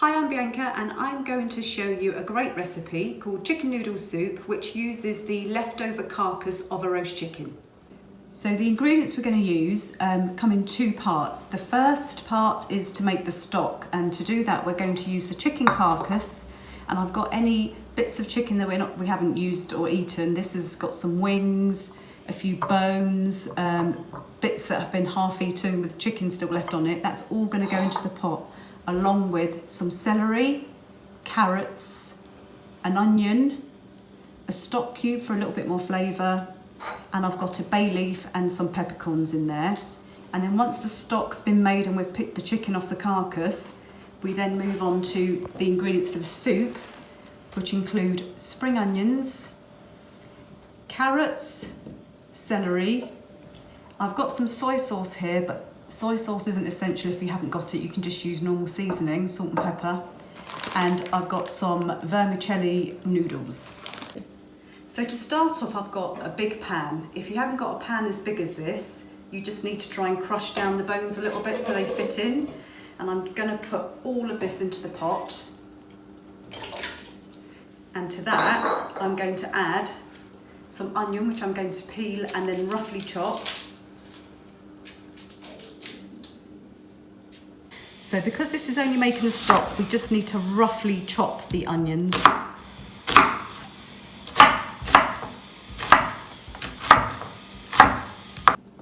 Hi, I'm Bianca and I'm going to show you a great recipe called chicken noodle soup, which uses the leftover carcass of a roast chicken. So the ingredients we're going to use come in two parts. The first part is to make the stock, and to do that we're going to use the chicken carcass, and I've got any bits of chicken that we haven't used or eaten. This has got some wings, a few bones, bits that have been half eaten with chicken still left on it. That's all going to go into the pot, along with some celery, carrots, an onion, a stock cube for a little bit more flavour, and I've got a bay leaf and some peppercorns in there. And then once the stock's been made and we've picked the chicken off the carcass, we then move on to the ingredients for the soup, which include spring onions, carrots, celery. I've got some soy sauce here, but soy sauce isn't essential if you haven't got it. You can just use normal seasoning, salt and pepper. And I've got some vermicelli noodles. So to start off, I've got a big pan. If you haven't got a pan as big as this, you just need to try and crush down the bones a little bit so they fit in. And I'm going to put all of this into the pot. And to that, I'm going to add some onion, which I'm going to peel and then roughly chop. So because this is only making a stock, we just need to roughly chop the onions.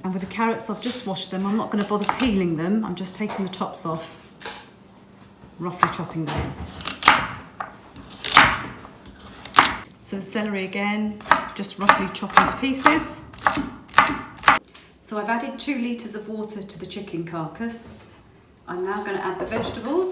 And with the carrots, I've just washed them. I'm not going to bother peeling them. I'm just taking the tops off, roughly chopping those. So the celery again, just roughly chop into pieces. So I've added 2 litres of water to the chicken carcass. I'm now going to add the vegetables.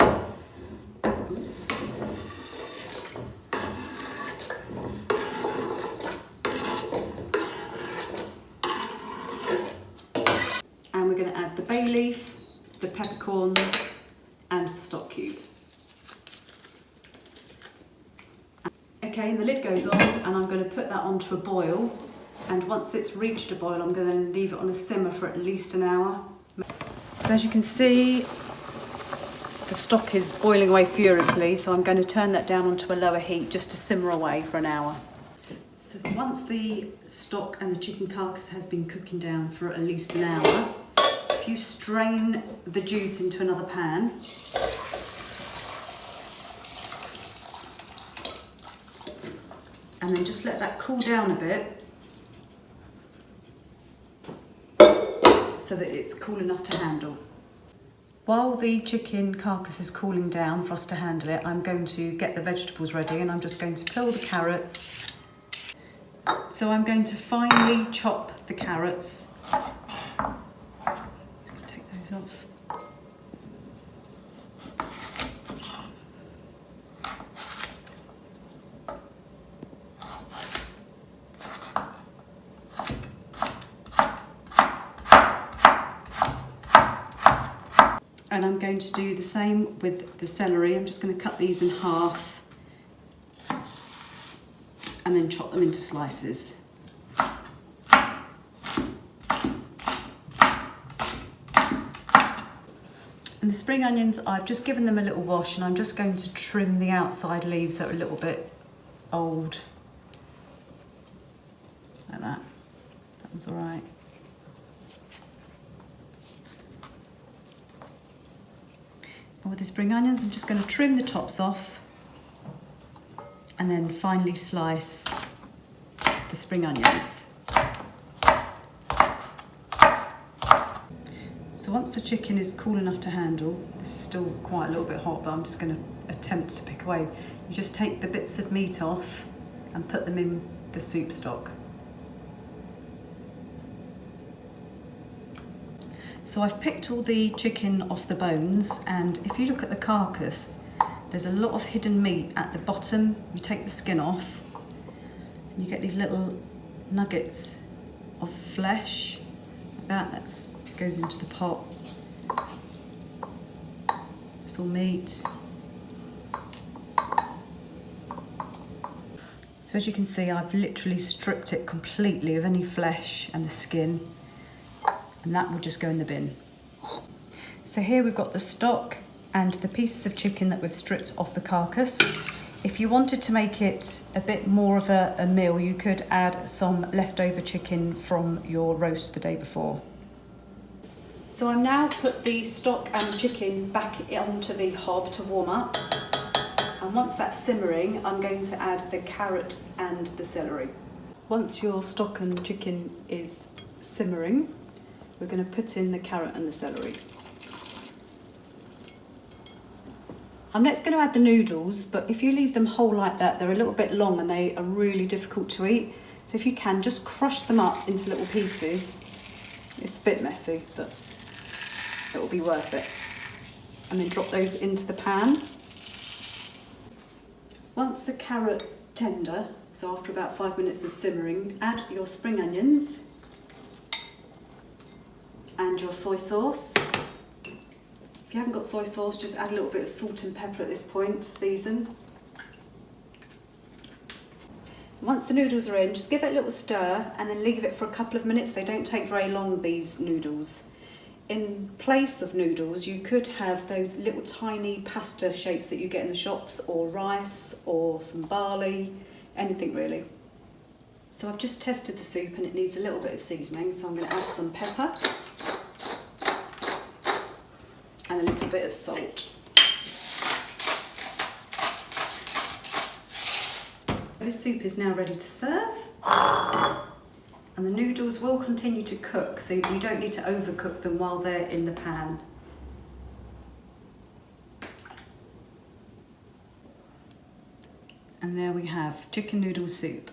And we're going to add the bay leaf, the peppercorns, and the stock cube. Okay, and the lid goes on, and I'm going to put that onto a boil. And once it's reached a boil, I'm going to leave it on a simmer for at least an hour. So as you can see, the stock is boiling away furiously, so I'm going to turn that down onto a lower heat just to simmer away for an hour. So once the stock and the chicken carcass has been cooking down for at least an hour, if you strain the juice into another pan, and then just let that cool down a bit so that it's cool enough to handle. While the chicken carcass is cooling down for us to handle it, I'm going to get the vegetables ready, and I'm just going to peel the carrots. So I'm going to finely chop the carrots. Just going to take those off. And I'm going to do the same with the celery. I'm just going to cut these in half and then chop them into slices. And the spring onions, I've just given them a little wash, and I'm just going to trim the outside leaves that are a little bit old. Like that. That was all right. And with the spring onions, I'm just going to trim the tops off and then finely slice the spring onions. So once the chicken is cool enough to handle, this is still quite a little bit hot, but I'm just going to attempt to pick away. You just take the bits of meat off and put them in the soup stock. So I've picked all the chicken off the bones, and if you look at the carcass, there's a lot of hidden meat at the bottom. You take the skin off and you get these little nuggets of flesh like that. That goes into the pot. It's all meat. So as you can see, I've literally stripped it completely of any flesh and the skin, and that will just go in the bin. So here we've got the stock and the pieces of chicken that we've stripped off the carcass. If you wanted to make it a bit more of a meal, you could add some leftover chicken from your roast the day before. So I'm now put the stock and chicken back onto the hob to warm up. And once that's simmering, I'm going to add the carrot and the celery. Once your stock and chicken is simmering, we're going to put in the carrot and the celery. I'm next going to add the noodles, but if you leave them whole like that, they're a little bit long and they are really difficult to eat. So if you can, just crush them up into little pieces. It's a bit messy, but it will be worth it. And then drop those into the pan. Once the carrot's tender, so after about 5 minutes of simmering, add your spring onions and your soy sauce. If you haven't got soy sauce, just add a little bit of salt and pepper at this point to season. Once the noodles are in, just give it a little stir and then leave it for a couple of minutes. They don't take very long, these noodles. In place of noodles, you could have those little tiny pasta shapes that you get in the shops, or rice, or some barley, anything really. So I've just tested the soup and it needs a little bit of seasoning, so I'm going to add some pepper and a little bit of salt. This soup is now ready to serve. And the noodles will continue to cook, so you don't need to overcook them while they're in the pan. And there we have chicken noodle soup.